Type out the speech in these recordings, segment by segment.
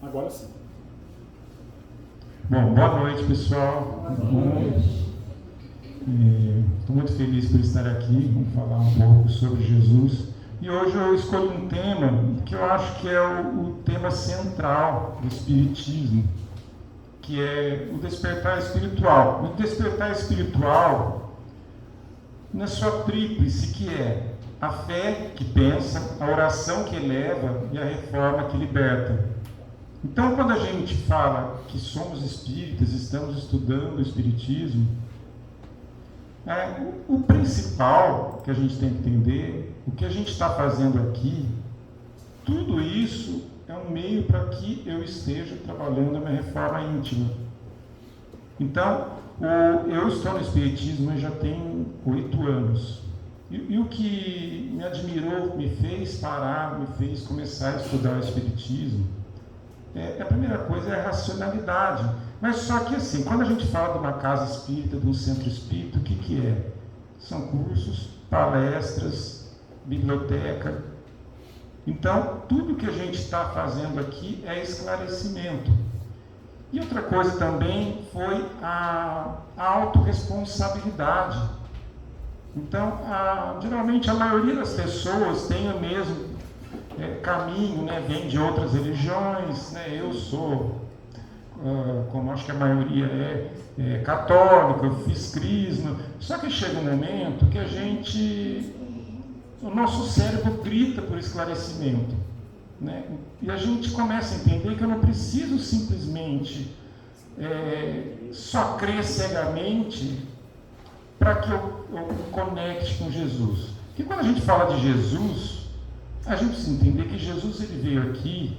Agora sim. Bom, boa noite, pessoal. Estou muito feliz por estar aqui. Vamos falar um pouco sobre Jesus. E hoje eu escolhi um tema que eu acho que é o tema central do Espiritismo, que é o despertar espiritual. O despertar espiritual na sua tríplice, que é a fé que pensa, a oração que eleva e a reforma que liberta. Então, quando a gente fala que somos espíritas, estamos estudando o espiritismo, o principal que a gente tem que entender, o que a gente está fazendo aqui, tudo isso é um meio para que eu esteja trabalhando a minha reforma íntima. Então, eu estou no espiritismo já tem 8 anos. E o que me admirou, me fez parar, me fez começar a estudar o espiritismo, a primeira coisa é a racionalidade. Mas só que assim, quando a gente fala de uma casa espírita, de um centro espírita, o que é? São cursos, palestras, biblioteca. Então, tudo que a gente está fazendo aqui é esclarecimento. E outra coisa também foi a autorresponsabilidade. Então, geralmente a maioria das pessoas tem o mesmo caminho, né? Vem de outras religiões, né? Eu sou, como acho que a maioria é católico, eu fiz crisma, só que chega um momento que o nosso cérebro grita por esclarecimento, né? E a gente começa a entender que eu não preciso simplesmente só crer cegamente para que eu me conecte com Jesus. Porque quando a gente fala de Jesus, a gente precisa entender que Jesus ele veio aqui,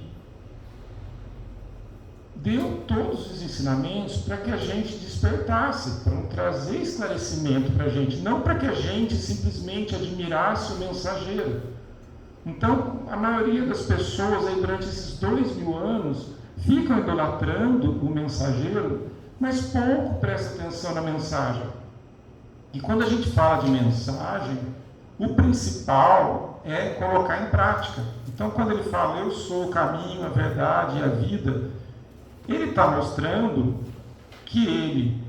deu todos os ensinamentos para que a gente despertasse, para trazer esclarecimento para a gente, não para que a gente simplesmente admirasse o mensageiro. Então, a maioria das pessoas aí, durante esses 2000 anos ficam idolatrando o mensageiro, mas pouco presta atenção na mensagem. E quando a gente fala de mensagem, o principal é colocar em prática. Então, quando ele fala, eu sou o caminho, a verdade e a vida, ele está mostrando que ele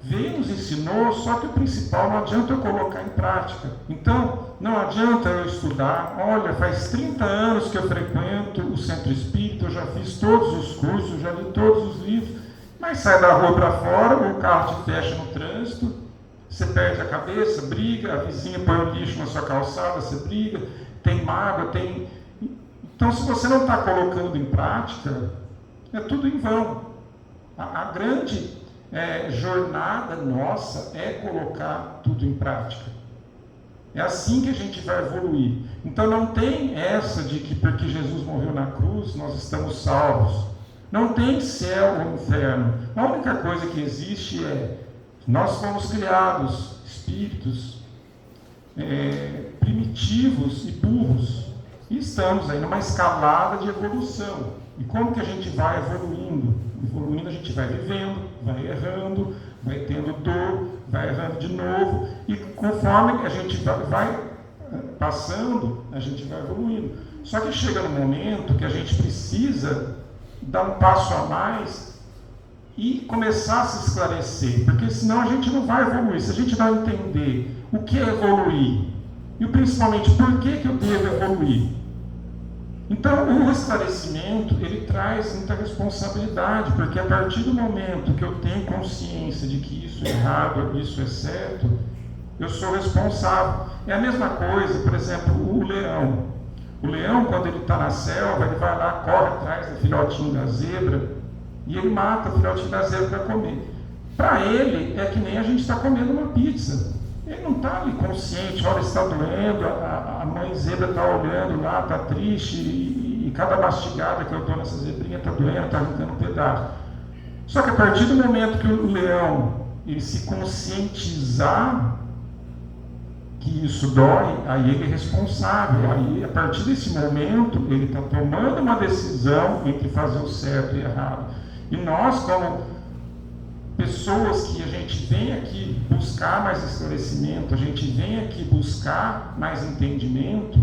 veio, nos ensinou, só que o principal não adianta eu colocar em prática. Então, não adianta eu estudar, olha, faz 30 anos que eu frequento o centro espírita, eu já fiz todos os cursos, já li todos os livros, mas sai da rua para fora, o carro te fecha no trânsito, você perde a cabeça, briga, a vizinha põe o lixo na sua calçada, você briga, tem mágoa, tem... Então, se você não está colocando em prática, é tudo em vão. A grande jornada nossa é colocar tudo em prática. É assim que a gente vai evoluir. Então, não tem essa de que porque Jesus morreu na cruz, nós estamos salvos. Não tem céu ou inferno. A única coisa que existe nós fomos criados espíritos primitivos e burros, e estamos aí numa escalada de evolução. E como que a gente vai evoluindo? Evoluindo, a gente vai vivendo, vai errando, vai tendo dor, vai errando de novo, e conforme a gente vai passando, a gente vai evoluindo. Só que chega no momento que a gente precisa dar um passo a mais e começar a se esclarecer, porque senão a gente não vai evoluir. Se a gente não entender o que é evoluir, e principalmente por que eu devo evoluir. Então, o esclarecimento, ele traz muita responsabilidade, porque a partir do momento que eu tenho consciência de que isso é errado, isso é certo, eu sou responsável. É a mesma coisa, por exemplo, o leão. O leão, quando ele está na selva, ele vai lá, corre atrás do filhotinho da zebra, e ele mata o filhotinho da zebra para comer. Para ele, é que nem a gente está comendo uma pizza. Ele não está ali consciente, olha, está doendo, a mãe zebra está olhando lá, está triste, e cada mastigada que eu dou nessa zebrinha está doendo, está arrancando um pedaço. Só que a partir do momento que o leão ele se conscientizar que isso dói, aí ele é responsável. Aí, a partir desse momento, ele está tomando uma decisão entre fazer o certo e o errado. E nós, como pessoas que a gente vem aqui buscar mais esclarecimento, a gente vem aqui buscar mais entendimento,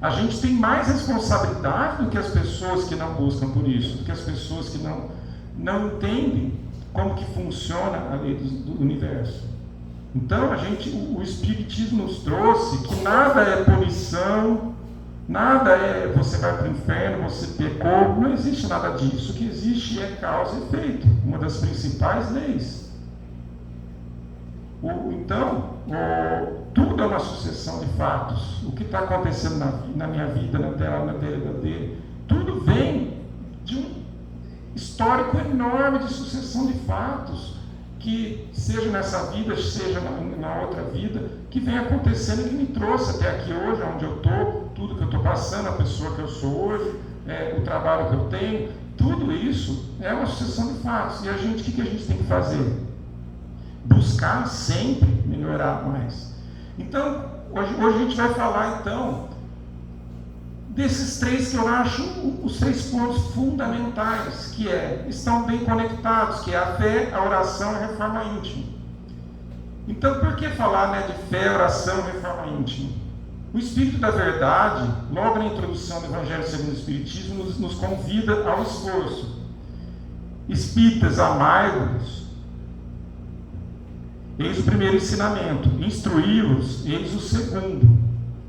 A gente tem mais responsabilidade do que as pessoas que não buscam por isso, do que as pessoas que não entendem como que funciona a lei do universo. Então, o Espiritismo nos trouxe que nada é punição, nada é você vai para o inferno, você pecou, não existe nada disso. O que existe é causa e efeito, uma das principais leis. Tudo é uma sucessão de fatos. O que está acontecendo na minha vida, na dele, tudo vem de um histórico enorme de sucessão de fatos, que seja nessa vida, seja na outra vida, que vem acontecendo e que me trouxe até aqui hoje, onde eu estou, tudo que eu estou passando, a pessoa que eu sou hoje, o trabalho que eu tenho, tudo isso é uma sucessão de fatos. E o que a gente tem que fazer? Buscar sempre melhorar mais. Então, hoje a gente vai falar então desses três que eu acho os 3 pontos fundamentais, que estão bem conectados, que é a fé, a oração e a reforma íntima. Então, por que falar de fé, oração e reforma íntima? O Espírito da Verdade, logo na introdução do Evangelho segundo o Espiritismo, nos convida ao esforço. Espíritas, amai-vos, eis o primeiro ensinamento, instruí-los, eis o segundo.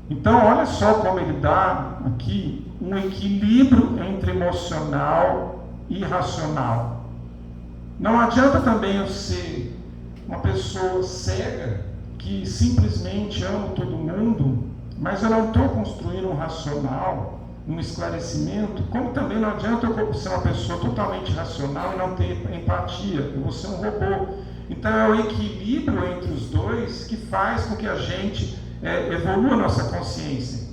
Então, olha só como ele dá aqui um equilíbrio entre emocional e racional. Não adianta também eu ser uma pessoa cega que simplesmente amo todo mundo, mas eu não estou construindo um racional, um esclarecimento, como também não adianta eu ser uma pessoa totalmente racional e não ter empatia, eu vou ser um robô. Então é o equilíbrio entre os dois que faz com que a gente evolua a nossa consciência.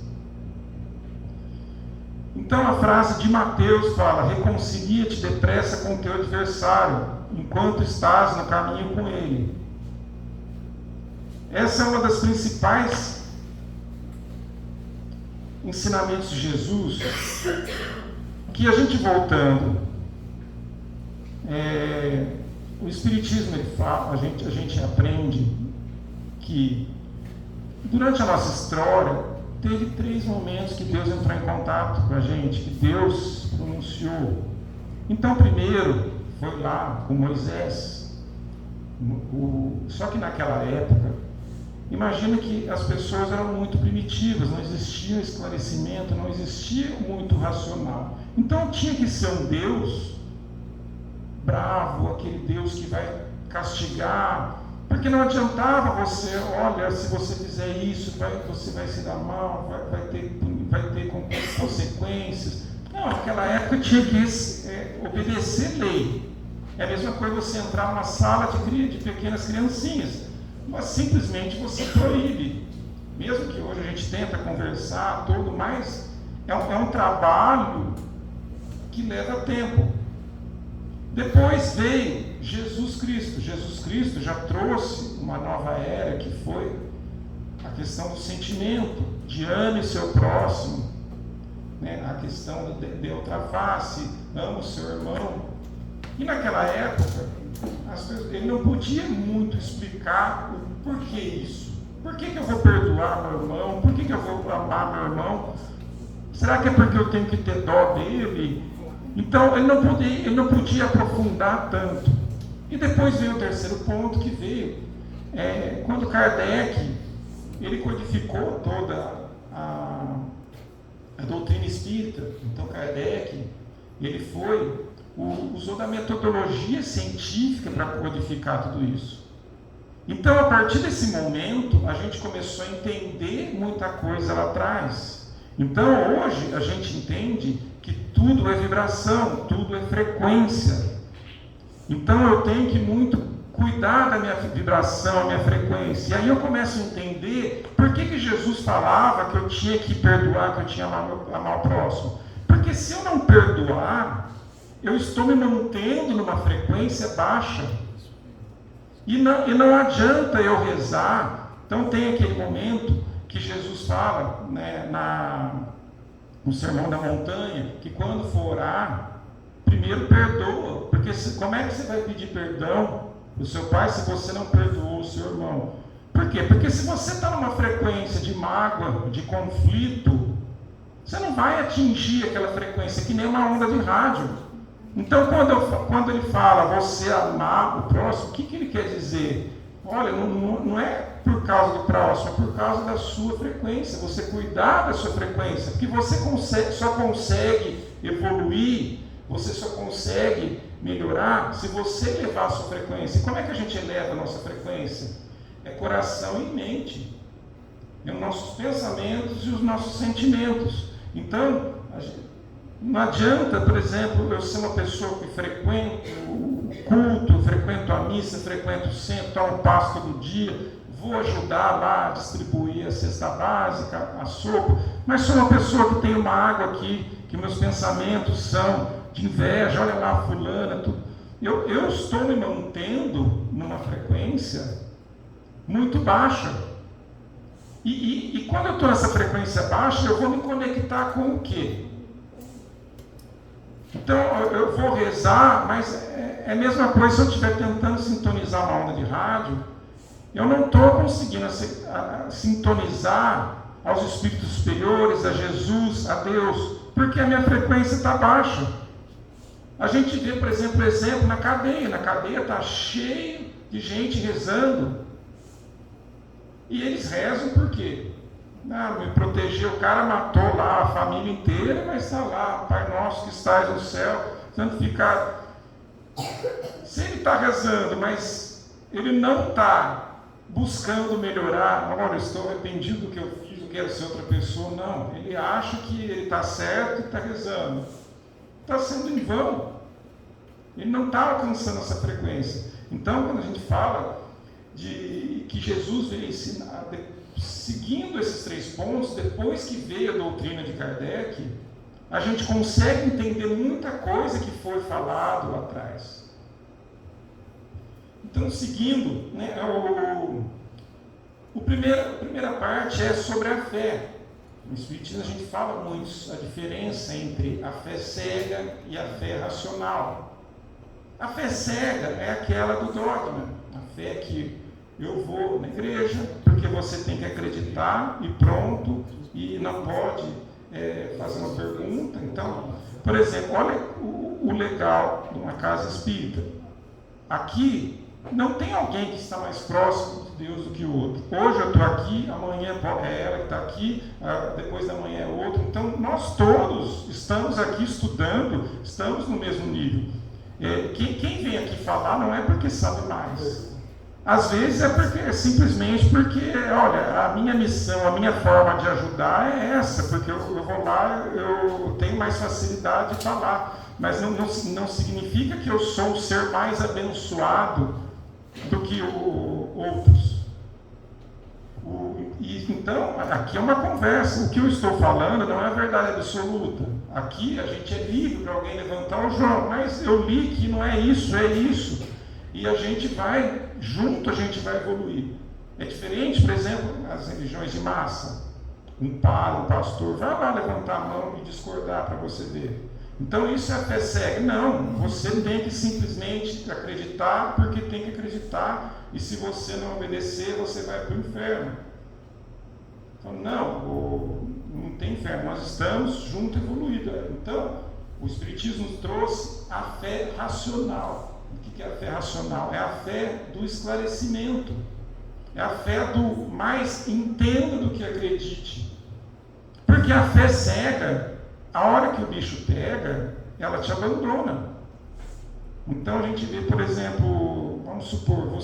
Então a frase de Mateus fala: reconcilia-te depressa com o teu adversário, enquanto estás no caminho com ele. Essa é uma das principais ensinamentos de Jesus, que a gente voltando, o Espiritismo ele fala, a gente aprende que durante a nossa história teve 3 momentos que Deus entrou em contato com a gente, que Deus pronunciou. Então, primeiro foi lá com Moisés. Só que naquela época, imagina que as pessoas eram muito primitivas, não existia esclarecimento, não existia muito racional. Então tinha que ser um Deus bravo, aquele Deus que vai castigar, porque não adiantava você, olha, se você fizer isso, você vai se dar mal, vai ter consequências. Não, naquela época tinha que obedecer lei. É a mesma coisa você entrar numa sala de pequenas criancinhas, mas simplesmente você proíbe. Mesmo que hoje a gente tenta conversar, tudo, mas é um trabalho que leva tempo. Depois veio Jesus Cristo. Jesus Cristo já trouxe uma nova era, que foi a questão do sentimento, de ame seu próximo, a questão de outra face, ama o seu irmão. E naquela época, ele não podia muito explicar o porquê isso. Por que eu vou perdoar meu irmão? Por que eu vou amar meu irmão? Será que é porque eu tenho que ter dó dele? Então, ele não podia aprofundar tanto. E depois veio o terceiro ponto, que veio quando Kardec ele codificou toda a doutrina espírita. Então, Kardec ele usou da metodologia científica para codificar tudo isso. Então, a partir desse momento, a gente começou a entender muita coisa lá atrás. Então, hoje, a gente entende que tudo é vibração, tudo é frequência. Então, eu tenho que muito cuidar da minha vibração, a minha frequência. E aí eu começo a entender por que Jesus falava que eu tinha que perdoar, que eu tinha que amar o próximo. Porque se eu não perdoar, eu estou me mantendo numa frequência baixa. E não adianta eu rezar. Então tem aquele momento que Jesus fala, no Sermão da Montanha, que quando for orar, primeiro perdoa. Porque como é que você vai pedir perdão do seu pai se você não perdoou o seu irmão? Por quê? Porque se você está numa frequência de mágoa, de conflito, Você não vai atingir aquela frequência, que nem uma onda de rádio. Então, quando ele fala você amar o próximo, o que ele quer dizer? Olha, não é por causa do próximo, é por causa da sua frequência. Você cuidar da sua frequência, porque você só consegue evoluir, você só consegue melhorar se você elevar a sua frequência. E como é que a gente eleva a nossa frequência? É coração e mente. É os nossos pensamentos e os nossos sentimentos. Então, não adianta, por exemplo, eu ser uma pessoa que frequento o culto, frequento a missa, frequento o centro, tomo um passo todo dia, vou ajudar lá a distribuir a cesta básica, a sopa, mas sou uma pessoa que tem uma água aqui, que meus pensamentos são de inveja, olha lá a fulana, tudo. Eu estou me mantendo numa frequência muito baixa. E quando eu estou nessa frequência baixa, eu vou me conectar com o quê? Então, eu vou rezar, mas é a mesma coisa se eu estiver tentando sintonizar uma onda de rádio, eu não estou conseguindo sintonizar aos espíritos superiores, a Jesus, a Deus, porque a minha frequência está baixa. A gente vê, por exemplo, na cadeia. Na cadeia está cheio de gente rezando. E eles rezam por quê? Me protegeu, o cara matou lá a família inteira, mas está lá, Pai Nosso que estás no céu, tanto ficar. Se ele está rezando, mas ele não está buscando melhorar, olha, estou arrependido do que eu fiz, eu quero ser outra pessoa, não. Ele acha que ele está certo e está rezando. Está sendo em vão. Ele não está alcançando essa frequência. Então, quando a gente fala de que Jesus veio ensinar, seguindo esses 3 pontos, depois que veio a doutrina de Kardec, a gente consegue entender muita coisa que foi falado lá atrás. Então, seguindo, né, a primeira parte é sobre a fé. No Espiritismo a gente fala muito a diferença entre a fé cega e a fé racional. A fé cega é aquela do dogma, a fé que eu vou na igreja porque você tem que acreditar e pronto, e não pode fazer uma pergunta. Então, por exemplo, olha o legal de uma casa espírita. Aqui não tem alguém que está mais próximo de Deus do que o outro. Hoje eu estou aqui, amanhã é ela que está aqui, depois da manhã é outro. Então, nós todos estamos aqui estudando, estamos no mesmo nível. Quem vem aqui falar não é porque sabe mais. Às vezes é simplesmente porque, olha, a minha missão, a minha forma de ajudar é essa, porque eu vou lá, eu tenho mais facilidade de falar, mas não significa que eu sou um ser mais abençoado do que outros. Então, aqui é uma conversa, o que eu estou falando não é a verdade absoluta. Aqui a gente é livre para alguém levantar o João, mas eu li que não é isso, é isso. E a gente vai, junto a gente vai evoluir. É diferente, por exemplo, as religiões de massa. Um padre, um pastor, vai lá levantar a mão e discordar para você ver. Então isso é a fé cega. Não, você tem que simplesmente acreditar porque tem que acreditar. E se você não obedecer, você vai para o inferno. Então, não tem inferno. Nós estamos junto evoluídos. Então, o Espiritismo nos trouxe a fé racional. O que é a fé racional? É a fé do esclarecimento. É a fé do mais entenda do que acredite. Porque a fé cega, a hora que o bicho pega, ela te abandona. Então a gente vê, por exemplo, vamos supor,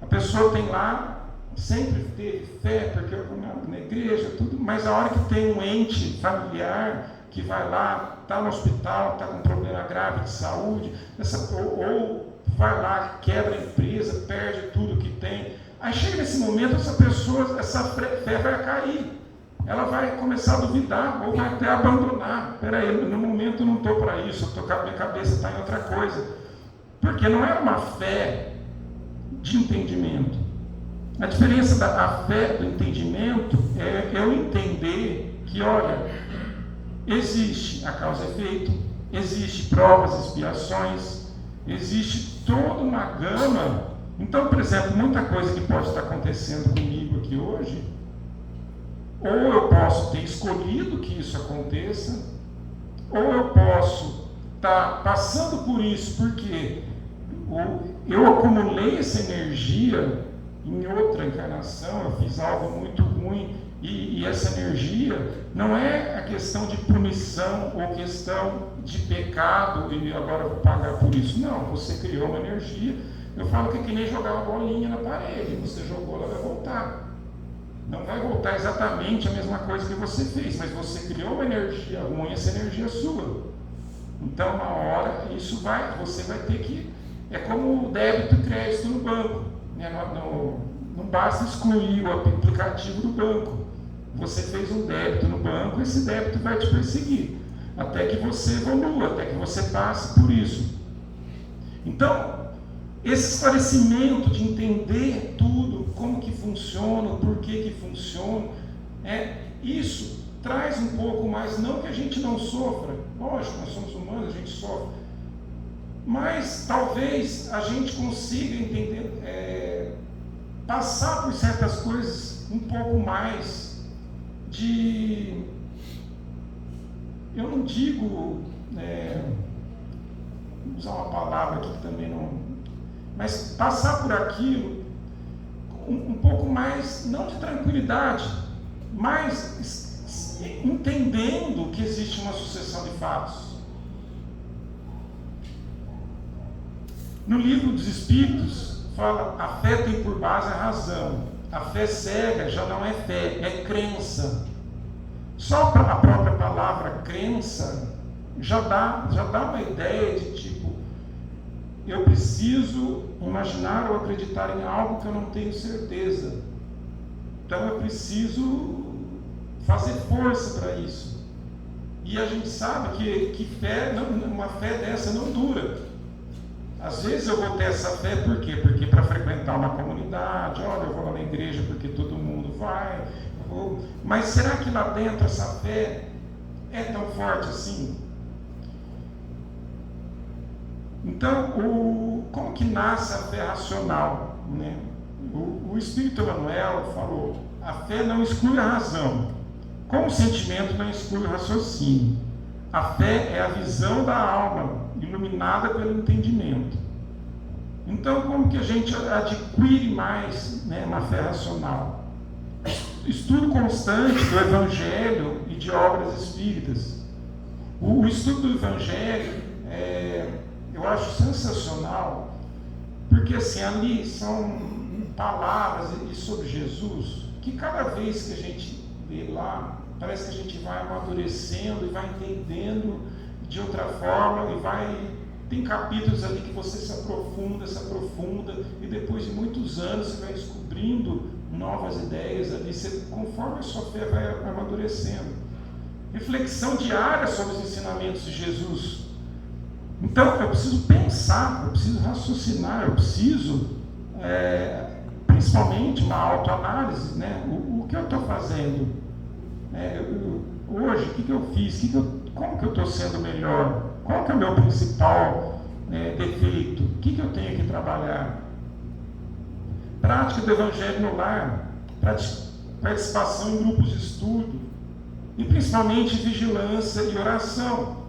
a pessoa tem lá, sempre teve fé, porque eu vou na igreja, tudo, mas a hora que tem um ente familiar que vai lá, está no hospital, está com um problema grave de saúde, ou vai lá, quebra a empresa, perde tudo que tem. Aí chega nesse momento, essa fé vai cair. Ela vai começar a duvidar, ou vai até abandonar. Espera aí, no momento eu não estou para isso, minha cabeça está em outra coisa. Porque não é uma fé de entendimento. A diferença da fé do entendimento é eu entender que, olha, existe a causa e efeito, existe provas, expiações, existe toda uma gama. Então, por exemplo, muita coisa que pode estar acontecendo comigo aqui hoje Ou eu posso ter escolhido que isso aconteça, ou eu posso estar passando por isso porque eu acumulei essa energia em outra encarnação, eu fiz algo muito ruim, e essa energia não é a questão de punição ou questão de pecado e agora eu vou pagar por isso. Não, você criou uma energia. Eu falo que é que nem jogar uma bolinha na parede, você jogou, ela vai voltar. Não vai voltar exatamente a mesma coisa que você fez, mas você criou uma energia ruim, essa energia é sua. Então, uma hora, você vai ter que... É como o débito e crédito no banco. Né? Não basta excluir o aplicativo do banco. Você fez um débito no banco, esse débito vai te perseguir, até que você evolua, até que você passe por isso. Então, esse esclarecimento de entender tudo, como que funciona, por que funciona, isso traz um pouco mais, não que a gente não sofra, lógico, nós somos humanos, a gente sofre, mas talvez a gente consiga entender, passar por certas coisas um pouco mais eu não digo, vou usar uma palavra aqui que também não, mas passar por aquilo um pouco mais, não de tranquilidade, mas entendendo que existe uma sucessão de fatos. No livro dos Espíritos, fala, a fé tem por base a razão. A fé cega já não é fé, é crença. Só a própria palavra crença já dá uma ideia de tipo, eu preciso imaginar ou acreditar em algo que eu não tenho certeza. Então eu preciso fazer força para isso. E a gente sabe que uma fé dessa não dura. Às vezes eu vou ter essa fé, por quê? Porque para frequentar uma comunidade, olha, eu vou lá na igreja porque todo mundo vai, mas será que lá dentro essa fé é tão forte assim? Então, como que nasce a fé racional? Né? O Espírito Emmanuel falou, a fé não exclui a razão, como o sentimento não exclui o raciocínio. A fé é a visão da alma, iluminada pelo entendimento. Então, como que a gente adquire mais, né, uma fé racional? Estudo constante do Evangelho e de obras espíritas. O estudo do Evangelho, eu acho sensacional, porque assim, ali são palavras sobre Jesus, que cada vez que a gente vê lá, parece que a gente vai amadurecendo e vai entendendo de outra forma tem capítulos ali que você se aprofunda, e depois de muitos anos você vai descobrindo novas ideias ali, conforme a sua fé vai amadurecendo. Reflexão diária sobre os ensinamentos de Jesus. Então, eu preciso pensar, eu preciso raciocinar, eu preciso, principalmente uma autoanálise, né? O que eu estou fazendo? Hoje, o que eu fiz? Como que eu estou sendo melhor? Qual que é o meu principal defeito? O que eu tenho que trabalhar? Prática do Evangelho no lar, participação em grupos de estudo, e principalmente vigilância e oração.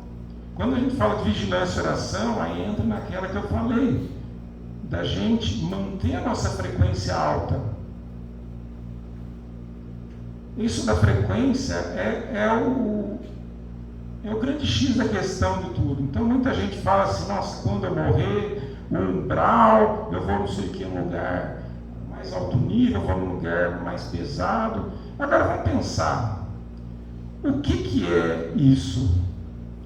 Quando a gente fala de vigilância e oração, aí entra naquela que eu falei, da gente manter a nossa frequência alta. Isso da frequência é o grande X da questão de tudo. Então muita gente fala assim, nossa, quando eu morrer, o umbral, eu vou não sei o que, um lugar mais alto nível, eu vou num lugar mais pesado. Agora vamos pensar, o que é isso?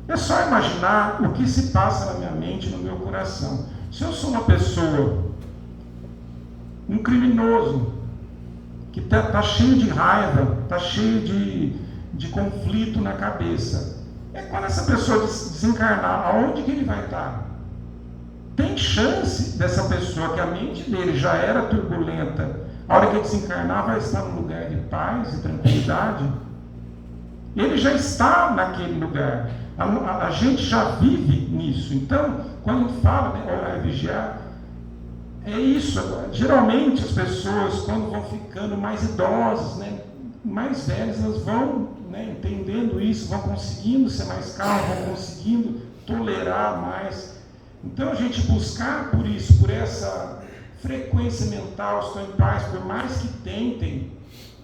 É só imaginar o que se passa na minha mente, no meu coração. Se eu sou uma pessoa, um criminoso, que está cheio de raiva, está cheio de conflito na cabeça, quando essa pessoa desencarnar, aonde que ele vai estar? Tem chance dessa pessoa, que a mente dele já era turbulenta, a hora que ele desencarnar vai estar num lugar de paz e tranquilidade? Ele já está naquele lugar. A gente já vive nisso. Então, quando a gente fala, né, orar e vigiar, é isso. Geralmente as pessoas, quando vão ficando mais idosas, né, mais velhas, elas vão, né, entendendo isso, vão conseguindo ser mais calmas, vão conseguindo tolerar mais. Então a gente buscar por isso, por essa frequência mental, estou em paz, por mais que tentem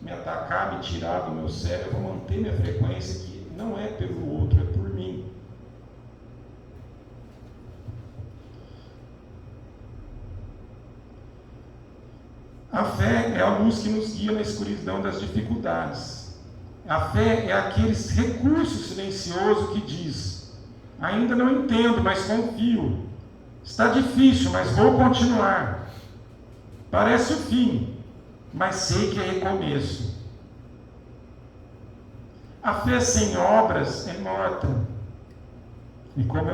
me atacar, me tirar do meu sério, eu vou manter minha frequência, que não é pelo outro, é por mim. A fé é a luz que nos guia na escuridão das dificuldades. A fé é aquele recurso silencioso que diz: ainda não entendo, mas confio. Está difícil, mas vou continuar. Parece o fim, mas sei que é recomeço. A fé sem obras é morta. E como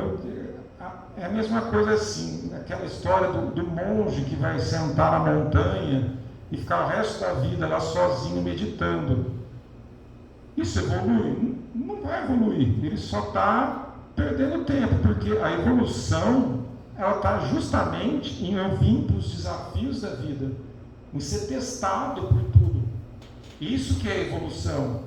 é a mesma coisa assim, aquela história do monge que vai sentar na montanha e ficar o resto da vida lá sozinho meditando. Isso evolui? Não vai evoluir. Ele só está perdendo tempo, porque a evolução ela está justamente em eu vir para os desafios da vida, em ser testado por tudo. Isso que é evolução.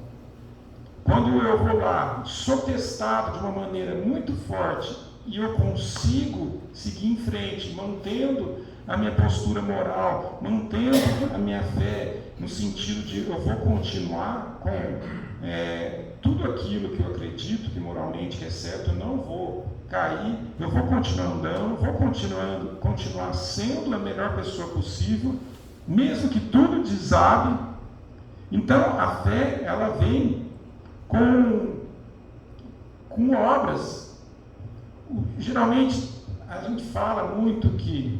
Quando eu vou lá, sou testado de uma maneira muito forte e eu consigo seguir em frente, mantendo a minha postura moral, mantendo a minha fé, no sentido de eu vou continuar com tudo aquilo que eu acredito que moralmente é certo, eu não vou cair, eu vou continuar andando, vou continuar sendo a melhor pessoa possível, mesmo que tudo desabe. Então a fé, ela vem com obras. Geralmente a gente fala muito que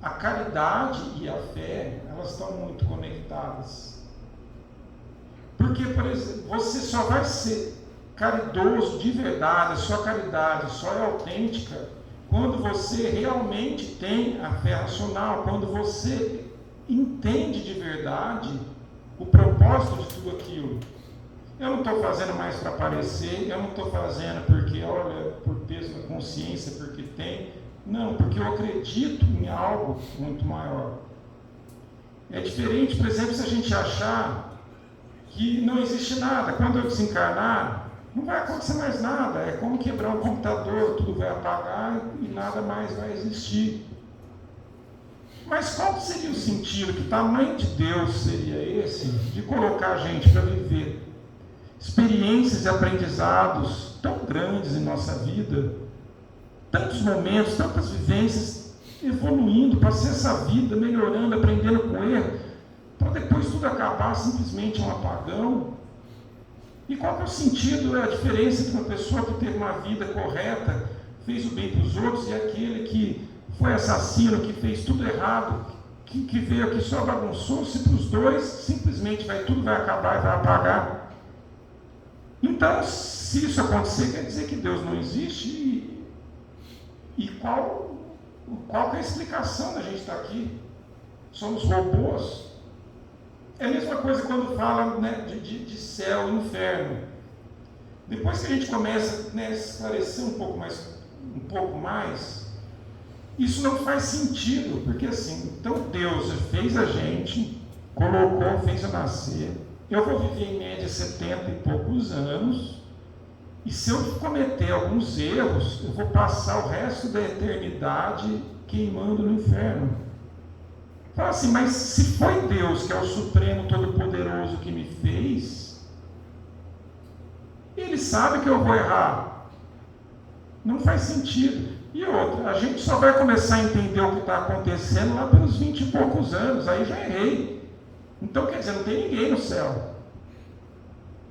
a caridade e a fé, elas estão muito conectadas. Porque, por exemplo, você só vai ser caridoso de verdade, a sua caridade só é autêntica quando você realmente tem a fé racional, quando você entende de verdade o propósito de tudo aquilo. Eu não estou fazendo mais para aparecer, eu não estou fazendo porque, olha, por peso da consciência, porque tem. Não, porque eu acredito em algo muito maior. É diferente, por exemplo, se a gente achar que não existe nada. Quando eu desencarnar, não vai acontecer mais nada. É como quebrar um computador, tudo vai apagar e nada mais vai existir. Mas qual seria o sentido, que tamanho de Deus seria esse, de colocar a gente para viver experiências e aprendizados tão grandes em nossa vida, tantos momentos, tantas vivências, evoluindo para ser essa vida, melhorando, aprendendo com erro, para depois tudo acabar simplesmente um apagão? E qual é o sentido, a diferença entre uma pessoa que teve uma vida correta, fez o bem para os outros, e aquele que foi assassino, que fez tudo errado, que veio aqui só bagunçou? Se para os dois simplesmente tudo vai acabar e vai apagar. Então, se isso acontecer, quer dizer que Deus não existe? E qual que é a explicação da gente estar aqui? Somos robôs? É a mesma coisa quando fala, né, de céu e inferno. Depois que a gente começa, né, a esclarecer um pouco mais, isso não faz sentido, porque assim, então Deus fez a gente, colocou, fez eu nascer, eu vou viver em média 70 e poucos anos, e se eu cometer alguns erros, eu vou passar o resto da eternidade queimando no inferno. Fala assim, mas se foi Deus, que é o Supremo Todo-Poderoso, que me fez, Ele sabe que eu vou errar. Não faz sentido. E outra, a gente só vai começar a entender o que está acontecendo lá pelos 20 e poucos anos, aí já errei. Então, quer dizer, não tem ninguém no céu.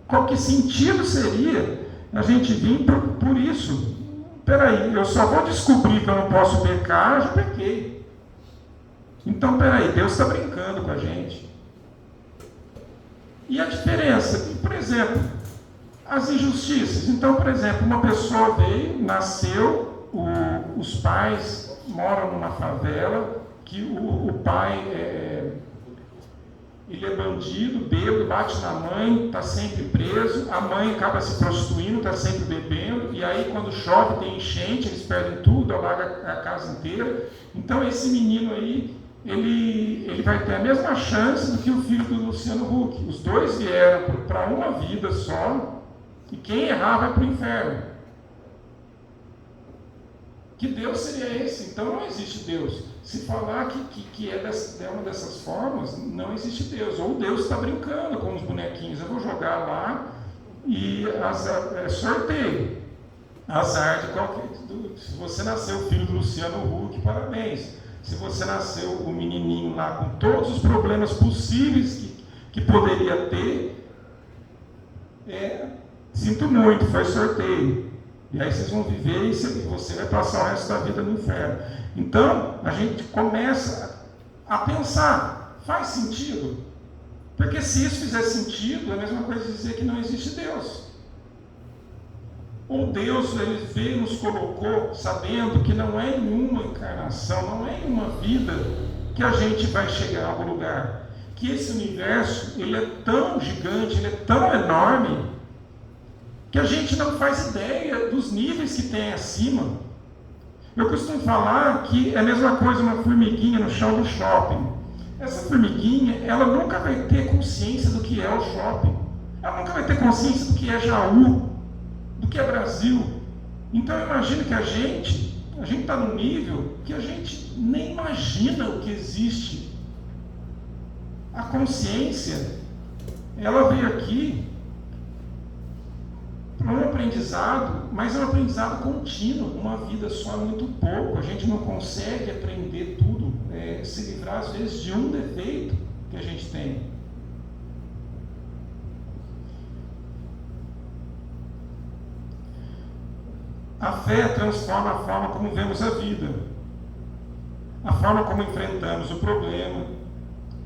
Qual que sentido seria a gente vir por isso? Peraí, eu só vou descobrir que eu não posso pecar, já pequei. Então, peraí, Deus está brincando com a gente. E a diferença? Por exemplo, as injustiças. Então, por exemplo, uma pessoa veio, nasceu, os pais moram numa favela, que o pai ele é bandido, bêbado, bate na mãe, está sempre preso, a mãe acaba se prostituindo, está sempre bebendo, e aí quando chove tem enchente, eles perdem tudo, alaga a casa inteira. Então esse menino aí, ele vai ter a mesma chance do que o filho do Luciano Huck. Os dois vieram para uma vida só, e quem errar vai para o inferno. Que Deus seria esse? Então não existe Deus. Se falar que é uma dessas formas, não existe Deus. Ou Deus está brincando com os bonequinhos. Eu vou jogar lá e sorteio. Azar de qualquer... Se você nasceu filho do Luciano Huck, parabéns. Se você nasceu o menininho lá com todos os problemas possíveis que poderia ter, sinto muito, foi sorteio. E aí vocês vão viver e você vai passar o resto da vida no inferno. Então, a gente começa a pensar, faz sentido? Porque se isso fizer sentido, é a mesma coisa dizer que não existe Deus. Ou Deus, ele veio e nos colocou sabendo que não é em uma encarnação, não é em uma vida que a gente vai chegar a algum lugar. Que esse universo, ele é tão gigante, ele é tão enorme, que a gente não faz ideia dos níveis que tem acima. Eu costumo falar que é a mesma coisa uma formiguinha no chão do shopping. Essa formiguinha, ela nunca vai ter consciência do que é o shopping. Ela nunca vai ter consciência do que é Jaú, do que é Brasil. Então eu imagino que a gente está num nível que a gente nem imagina o que existe. A consciência, ela veio aqui para um aprendizado, mas é um aprendizado contínuo. Uma vida só é muito pouco. A gente não consegue aprender tudo, se livrar às vezes de um defeito que a gente tem. A fé transforma a forma como vemos a vida, a forma como enfrentamos o problema,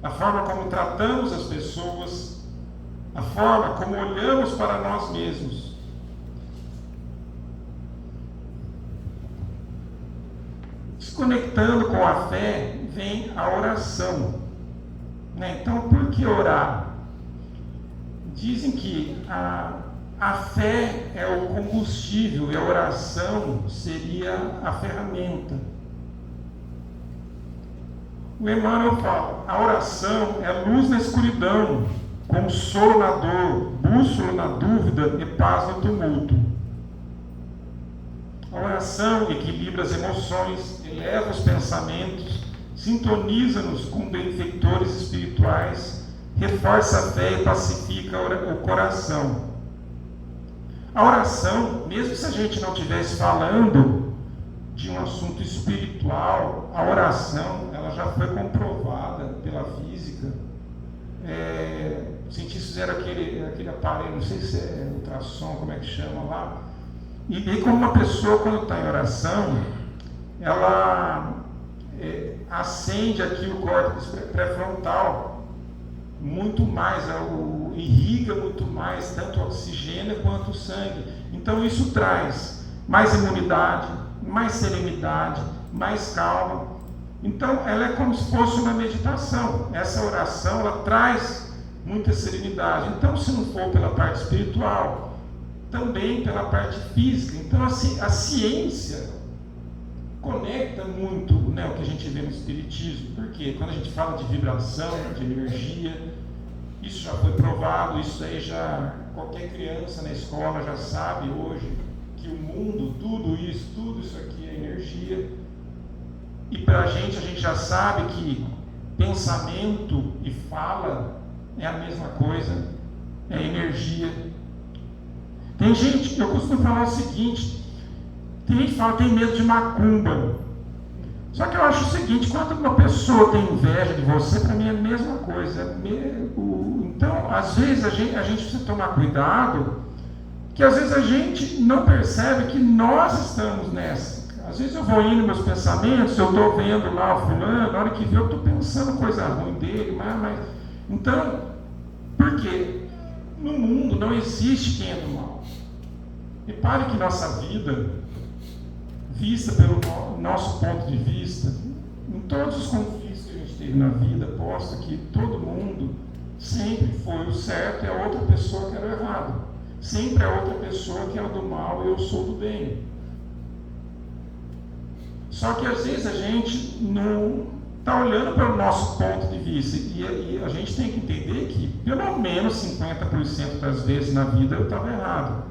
a forma como tratamos as pessoas, a forma como olhamos para nós mesmos. Desconectando com a fé, vem a oração. Então, por que orar? Dizem que a fé é o combustível e a oração seria a ferramenta. O Emmanuel fala, a oração é luz na escuridão, consolo na dor, bússola na dúvida e paz no tumulto. A oração equilibra as emoções, eleva os pensamentos, sintoniza-nos com benfeitores espirituais, reforça a fé e pacifica o coração. A oração, mesmo se a gente não estivesse falando de um assunto espiritual, a oração ela já foi comprovada pela física. Os cientistas fizeram aquele aparelho, não sei se é ultrassom, como é que chama lá, e como uma pessoa, quando está em oração, ela acende aqui o córtex pré-frontal muito mais, irriga muito mais, tanto o oxigênio quanto o sangue. Então isso traz mais imunidade, mais serenidade, mais calma. Então ela é como se fosse uma meditação. Essa oração, ela traz muita serenidade. Então, se não for pela parte espiritual, também pela parte física. Então a ciência conecta muito, o que a gente vê no espiritismo. Porque quando a gente fala de vibração, de energia, isso já foi provado. Isso aí qualquer criança na escola já sabe hoje que o mundo, tudo isso aqui é energia. E para a gente já sabe que pensamento e fala é a mesma coisa, é energia. Tem gente, eu costumo falar o seguinte, tem gente que fala que tem medo de macumba. Só que eu acho o seguinte, quando uma pessoa tem inveja de você, para mim é a mesma coisa. Então, às vezes a gente precisa tomar cuidado, que às vezes a gente não percebe que nós estamos nessa. Às vezes eu vou indo meus pensamentos, eu estou vendo lá o fulano, na hora que vê eu estou pensando coisa ruim dele, mas... Então, por quê? No mundo não existe quem é do mal. Repare que nossa vida, vista pelo nosso ponto de vista, em todos os conflitos que a gente teve na vida, posto que todo mundo sempre foi o certo e a outra pessoa que era o errado. Sempre a outra pessoa que era do mal e eu sou do bem. Só que às vezes a gente está olhando para o nosso ponto de vista. E a gente tem que entender que pelo menos 50% das vezes na vida eu estava errado.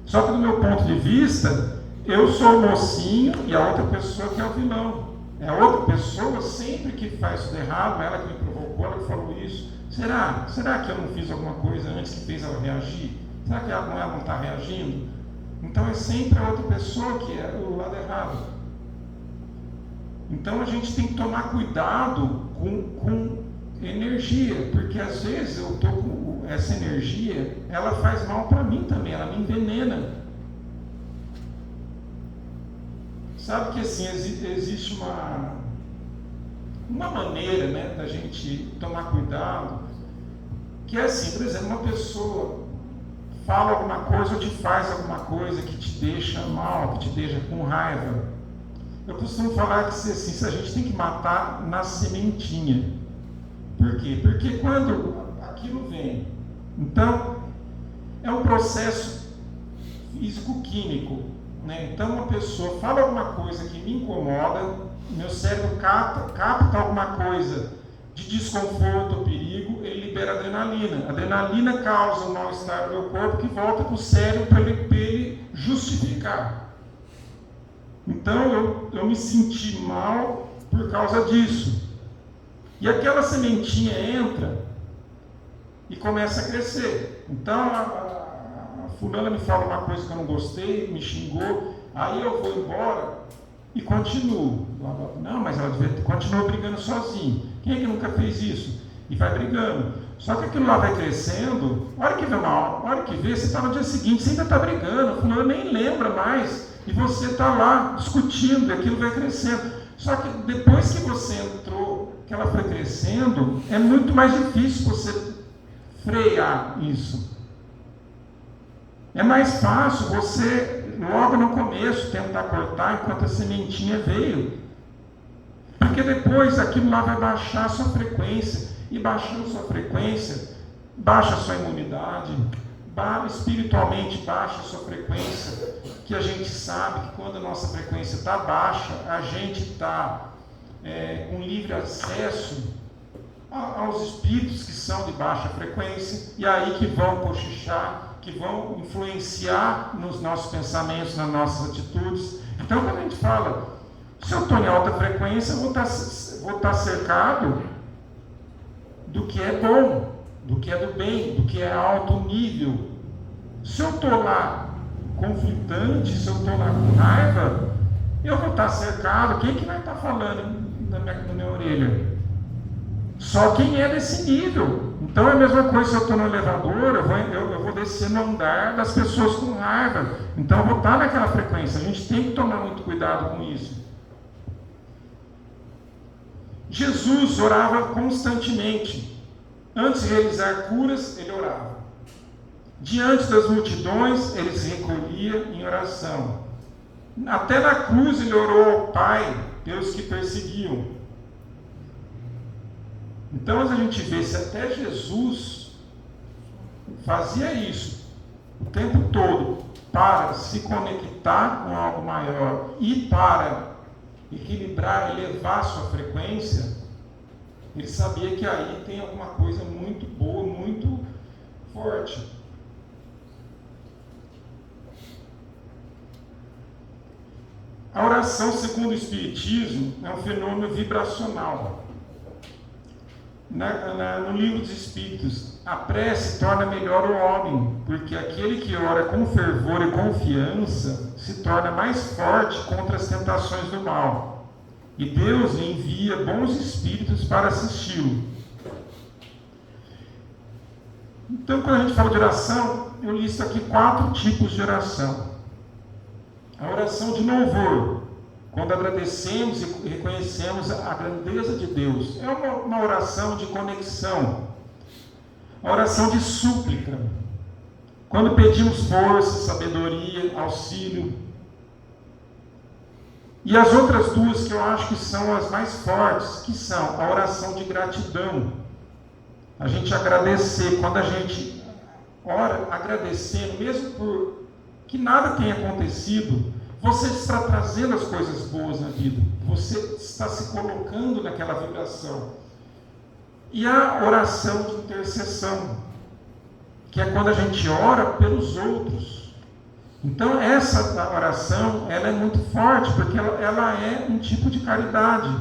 Só que do meu ponto de vista, eu sou o mocinho e a outra pessoa que é o vilão. É a outra pessoa sempre que faz tudo errado, ela que me provocou, ela que falou isso. Será que eu não fiz alguma coisa antes que fez ela reagir? Será que ela não está reagindo? Então é sempre a outra pessoa que é o lado errado. Então a gente tem que tomar cuidado com energia, porque às vezes eu estou com essa energia, ela faz mal para mim também, ela me envenena. Sabe que assim, existe uma maneira, né, da gente tomar cuidado, que é assim, por exemplo, uma pessoa fala alguma coisa ou te faz alguma coisa que te deixa mal, que te deixa com raiva. Eu costumo falar que assim, se a gente tem que matar na sementinha. Por quê? Porque quando aquilo vem, então é um processo físico-químico, né? Então uma pessoa fala alguma coisa que me incomoda, meu cérebro capta alguma coisa de desconforto ou perigo, ele libera adrenalina. A adrenalina causa um mal-estar no meu corpo que volta para o cérebro para ele justificar. Então eu me senti mal por causa disso. E aquela sementinha entra e começa a crescer. Então a fulana me fala uma coisa que eu não gostei, me xingou, aí eu vou embora e continuo. Não, mas ela continua brigando sozinha. Quem é que nunca fez isso? E vai brigando. Só que aquilo lá vai crescendo, a hora que vê, você está no dia seguinte, você ainda está brigando, a fulana nem lembra mais, e você está lá discutindo, e aquilo vai crescendo. Só que depois que você entrou, que ela foi crescendo, é muito mais difícil você frear isso. É mais fácil você, logo no começo, tentar cortar enquanto a sementinha veio. Porque depois aquilo lá vai baixar a sua frequência. E baixando sua frequência, baixa a sua imunidade, espiritualmente baixa a sua frequência. Que a gente sabe que quando a nossa frequência está baixa, a gente está com livre acesso aos espíritos que são de baixa frequência, e aí que vão cochichar, que vão influenciar nos nossos pensamentos, nas nossas atitudes. Então, quando a gente fala, se eu estou em alta frequência, eu vou estar cercado do que é bom, do que é do bem, do que é alto nível. Se eu estou lá conflitante, se eu estou lá com raiva, eu vou estar cercado. Quem que vai estar falando na minha orelha? Só quem é desse nível. Então é a mesma coisa se eu estou no elevador, eu vou descer no andar das pessoas com raiva. Então eu vou estar naquela frequência. A gente tem que tomar muito cuidado com isso. Jesus orava constantemente. Antes de realizar curas, ele orava. Diante das multidões, ele se recolhia em oração. Até na cruz ele orou ao Pai pelos que perseguiam. Então a gente vê se até Jesus fazia isso o tempo todo para se conectar com algo maior e para equilibrar, elevar sua frequência, ele sabia que aí tem alguma coisa muito boa, muito forte. A oração, segundo o Espiritismo, é um fenômeno vibracional. No livro dos Espíritos, a prece torna melhor o homem, porque aquele que ora com fervor e confiança se torna mais forte contra as tentações do mal, e Deus lhe envia bons espíritos para assisti-lo. Então, quando a gente fala de oração, eu listo aqui 4 tipos de oração. A oração de louvor, quando agradecemos e reconhecemos a grandeza de Deus, é uma oração de conexão. A oração de súplica, quando pedimos força, sabedoria, auxílio. E as outras 2 que eu acho que são as mais fortes, que são a oração de gratidão. A gente agradecer, quando a gente ora agradecendo, mesmo por que nada tenha acontecido, você está trazendo as coisas boas na vida, você está se colocando naquela vibração. E a oração de intercessão, que é quando a gente ora pelos outros. Então essa oração, ela é muito forte, porque ela é um tipo de caridade.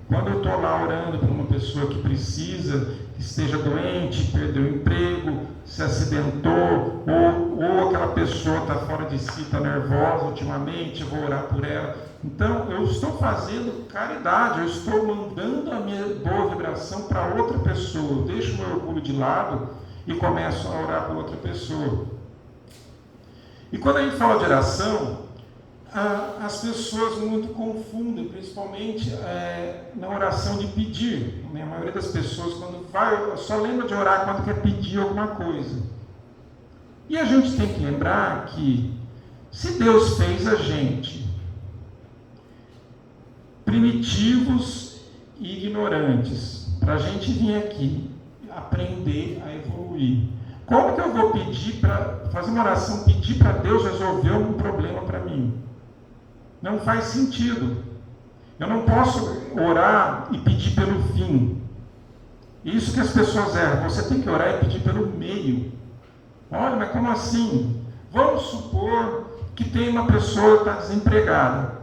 Quando eu estou lá orando por uma pessoa que precisa, que esteja doente, perdeu o emprego, se acidentou, ou aquela pessoa está fora de si, está nervosa ultimamente, eu vou orar por ela. Então eu estou fazendo caridade, eu estou mandando a minha boa vibração para outra pessoa. Eu deixo o meu orgulho de lado e começo a orar por outra pessoa. E quando a gente fala de oração, as pessoas muito confundem, principalmente na oração de pedir. A maioria das pessoas, quando vai, só lembra de orar quando quer pedir alguma coisa. E a gente tem que lembrar que, se Deus fez a gente primitivos e ignorantes, para a gente vir aqui aprender a evoluir, como que eu vou pedir para fazer uma oração, pedir para Deus resolver algum problema para mim? Não faz sentido. Eu não posso orar e pedir pelo fim. Isso que as pessoas erram. Você tem que orar e pedir pelo meio. Olha, mas como assim? Vamos supor que tem uma pessoa que está desempregada.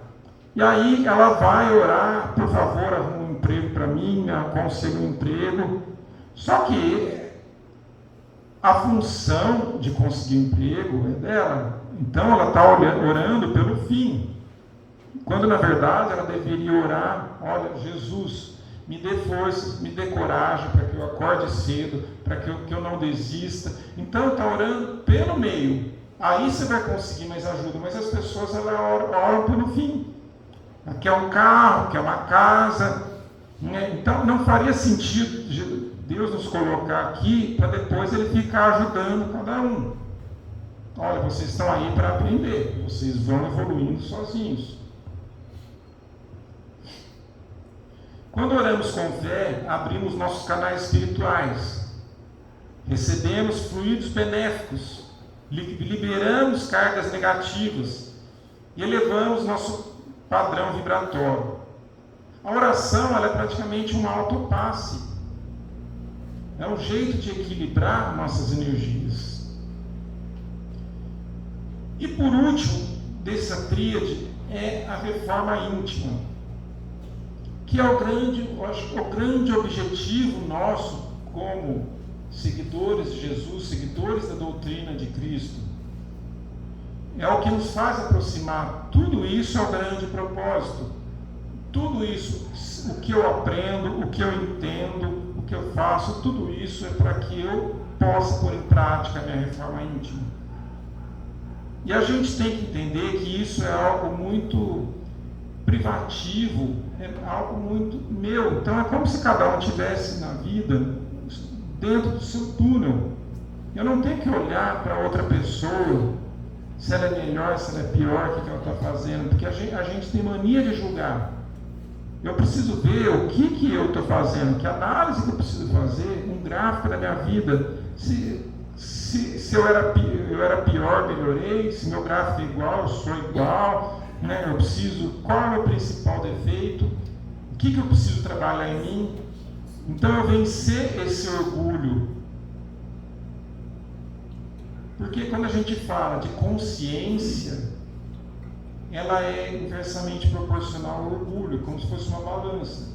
E aí ela vai orar, por favor, arruma um emprego para mim, consiga um emprego. Só que a função de conseguir um emprego é dela. Então ela está orando pelo fim. Quando na verdade ela deveria orar: olha, Jesus, me dê forças, me dê coragem para que eu acorde cedo, para que eu não desista. Então está orando pelo meio. Aí você vai conseguir mais ajuda. Mas as pessoas elas oram pelo fim. Quer um carro, quer uma casa, né? Então não faria sentido Deus nos colocar aqui para depois Ele ficar ajudando cada um. Olha, vocês estão aí para aprender, vocês vão evoluindo sozinhos. Quando oramos com fé, abrimos nossos canais espirituais, recebemos fluidos benéficos, liberamos cargas negativas e elevamos nosso padrão vibratório. A oração ela é praticamente um autopasse, é um jeito de equilibrar nossas energias. E por último, dessa tríade, é a reforma íntima, que é o grande objetivo nosso como seguidores de Jesus, seguidores da doutrina de Cristo. É o que nos faz aproximar. Tudo isso é o grande propósito. Tudo isso, o que eu aprendo, o que eu entendo, o que eu faço, tudo isso é para que eu possa pôr em prática a minha reforma íntima. E a gente tem que entender que isso é algo muito privativo, é algo muito meu. Então é como se cada um tivesse na vida dentro do seu túnel. Eu não tenho que olhar para outra pessoa, se ela é melhor, se ela é pior, o que ela está fazendo, porque a gente tem mania de julgar. Eu preciso ver o que eu estou fazendo, que análise que eu preciso fazer, um gráfico da minha vida. Se eu era pior, melhorei. Se meu gráfico é igual, eu sou igual, né? Eu preciso, qual é o meu principal defeito? O que eu preciso trabalhar em mim? Então eu vencer esse orgulho. Porque quando a gente fala de consciência, ela é inversamente proporcional ao orgulho, como se fosse uma balança.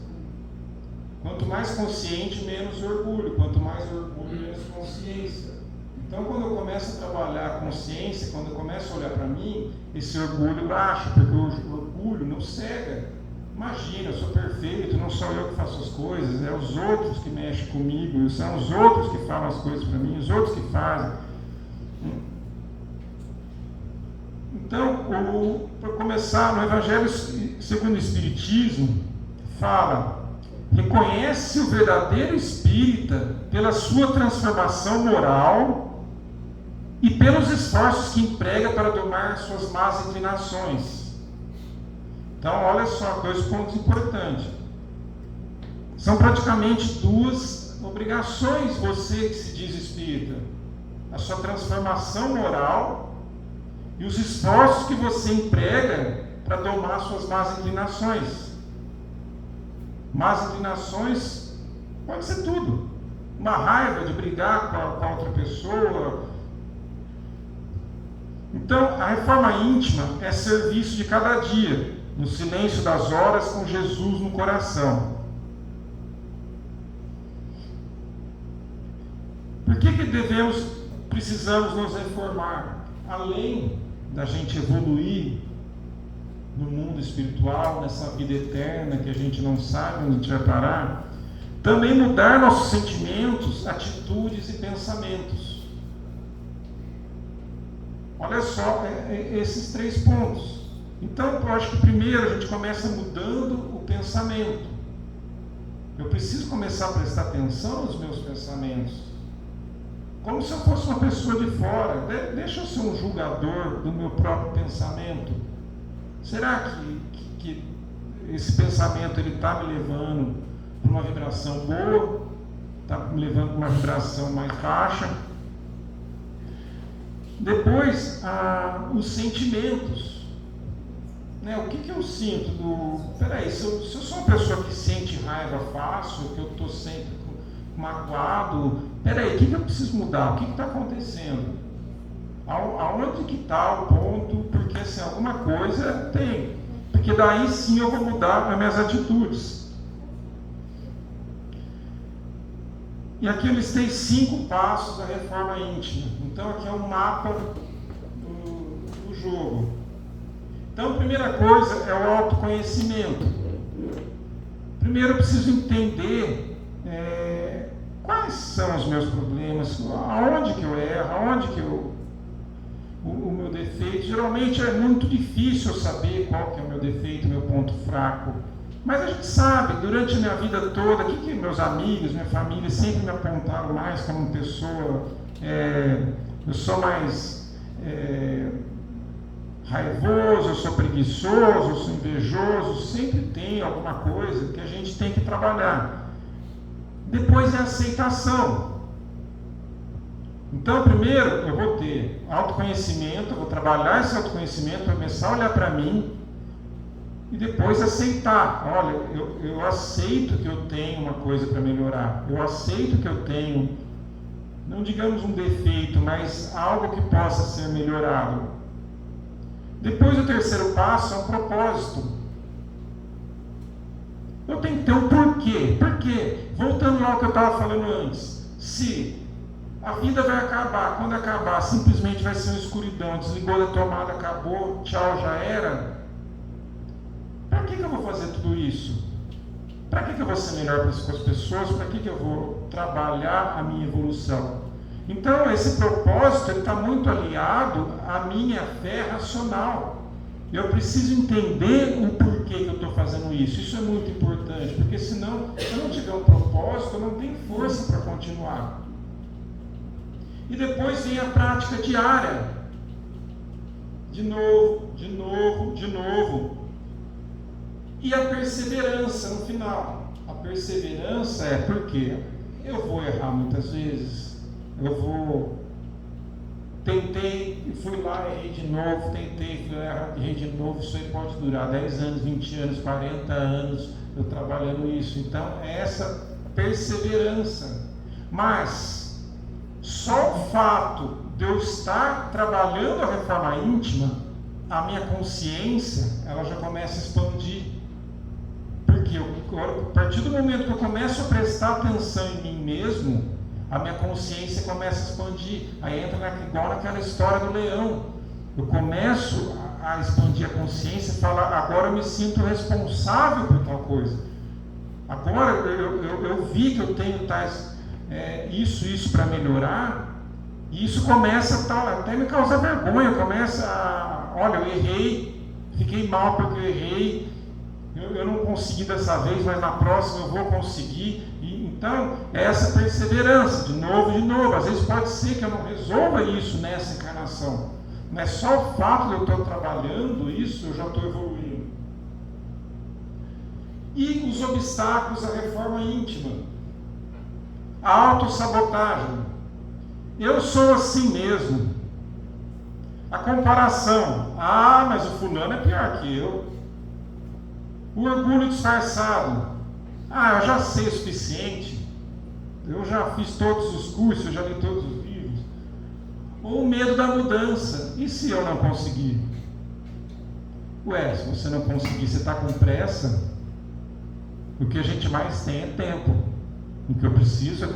Quanto mais consciente, menos orgulho. Quanto mais orgulho, menos consciência. Então, quando eu começo a trabalhar a consciência, quando eu começo a olhar para mim, esse orgulho baixa, porque o orgulho não cega. Imagina, eu sou perfeito, não sou eu que faço as coisas, é os outros que mexem comigo, são os outros que falam as coisas para mim, os outros que fazem. Então, para começar, no Evangelho segundo o Espiritismo, fala: reconhece o verdadeiro espírita pela sua transformação moral e pelos esforços que emprega para domar suas más inclinações. Então, olha só, dois pontos importantes. São praticamente duas obrigações, você que se diz espírita: a sua transformação moral e os esforços que você emprega para domar suas más inclinações. Más inclinações pode ser tudo. Uma raiva de brigar com a outra pessoa. Então, a reforma íntima é serviço de cada dia, no silêncio das horas, com Jesus no coração. Por que precisamos nos reformar? Além da gente evoluir no mundo espiritual, nessa vida eterna que a gente não sabe onde a gente vai parar, também mudar nossos sentimentos, atitudes e pensamentos. Olha só, esses 3 pontos. Então, eu acho que primeiro a gente começa mudando o pensamento. Eu preciso começar a prestar atenção nos meus pensamentos. Como se eu fosse uma pessoa de fora. Deixa eu ser um julgador do meu próprio pensamento. Será que esse pensamento está me levando para uma vibração boa? Está me levando para uma vibração mais baixa? Depois, os sentimentos. Né? O que eu sinto? Peraí, se eu sou uma pessoa que sente raiva fácil, que eu estou sempre magoado, peraí, o que eu preciso mudar? O que está acontecendo? Aonde que está o ponto? Porque assim, alguma coisa tem. Porque daí sim eu vou mudar as minhas atitudes. E aqui eu listei 5 passos da reforma íntima. Então aqui é o mapa do jogo. Então a primeira coisa é o autoconhecimento. Primeiro eu preciso entender quais são os meus problemas, aonde que eu erro, aonde que o meu defeito. Geralmente é muito difícil eu saber qual que é o meu defeito, meu ponto fraco. Mas a gente sabe, durante a minha vida toda, que meus amigos, minha família sempre me apontaram mais como uma pessoa, eu sou mais raivoso, eu sou preguiçoso, eu sou invejoso, sempre tem alguma coisa que a gente tem que trabalhar. Depois é a aceitação. Então, primeiro, eu vou ter autoconhecimento, eu vou trabalhar esse autoconhecimento, começar a olhar para mim, e depois aceitar. Olha, eu aceito que eu tenho uma coisa para melhorar, eu aceito que eu tenho, não digamos um defeito, mas algo que possa ser melhorado. Depois, o terceiro passo é um propósito. Eu tenho que ter um porquê. Por quê? Voltando lá ao que eu estava falando antes. Se a vida vai acabar, quando acabar, simplesmente vai ser uma escuridão, desligou da tomada, acabou, tchau, já era. Para que eu vou fazer tudo isso? Para que eu vou ser melhor com as pessoas? Para que eu vou trabalhar a minha evolução? Então, esse propósito está muito aliado à minha fé racional. Eu preciso entender o porquê que eu estou fazendo isso. Isso é muito importante, porque senão, se eu não tiver um propósito, eu não tenho força para continuar. E depois vem a prática diária. De novo, de novo, de novo. E a perseverança no final. A perseverança é porque eu vou errar muitas vezes. Tentei, fui lá, errei de novo, errei de novo. Isso aí pode durar 10 anos, 20 anos, 40 anos eu trabalhando isso. Então, é essa perseverança. Mas, só o fato de eu estar trabalhando a reforma íntima, a minha consciência, ela já começa a expandir. Porque a partir do momento que eu começo a prestar atenção em mim mesmo, a minha consciência começa a expandir. Aí entra igual naquela história do leão. Eu começo a expandir a consciência e falar, agora eu me sinto responsável por tal coisa. Agora eu vi que eu tenho tais isso para melhorar, e isso começa até me causar vergonha. Olha, eu errei, fiquei mal porque eu errei, eu não consegui dessa vez, mas na próxima eu vou conseguir. Então, é essa perseverança, de novo. Às vezes pode ser que eu não resolva isso nessa encarnação, mas só o fato de eu estar trabalhando isso, eu já estou evoluindo. E os obstáculos à reforma íntima. A autossabotagem. Eu sou assim mesmo. A comparação. Ah, mas o fulano é pior que eu. O orgulho disfarçado. Ah, eu já sei o suficiente. Eu já fiz todos os cursos, eu já li todos os livros. Ou o medo da mudança. E se eu não conseguir? Ué, se você não conseguir, você está com pressa? O que a gente mais tem é tempo. O que eu preciso é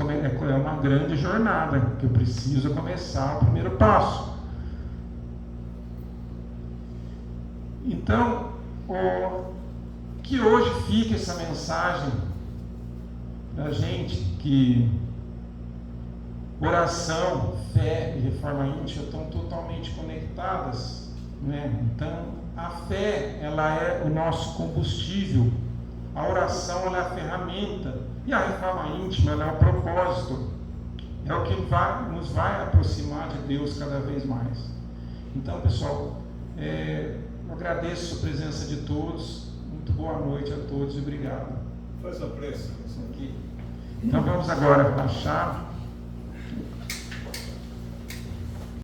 uma grande jornada. O que eu preciso é começar o primeiro passo. Então, que hoje fique essa mensagem para a gente, que oração, fé e reforma íntima estão totalmente conectadas, né? Então, a fé, ela é o nosso combustível, a oração, ela é a ferramenta, e a reforma íntima, ela é o propósito, é o que nos vai aproximar de Deus cada vez mais. Então, pessoal, eu agradeço a presença de todos, muito boa noite a todos e obrigado. Faz a prece aqui. Então vamos agora baixar.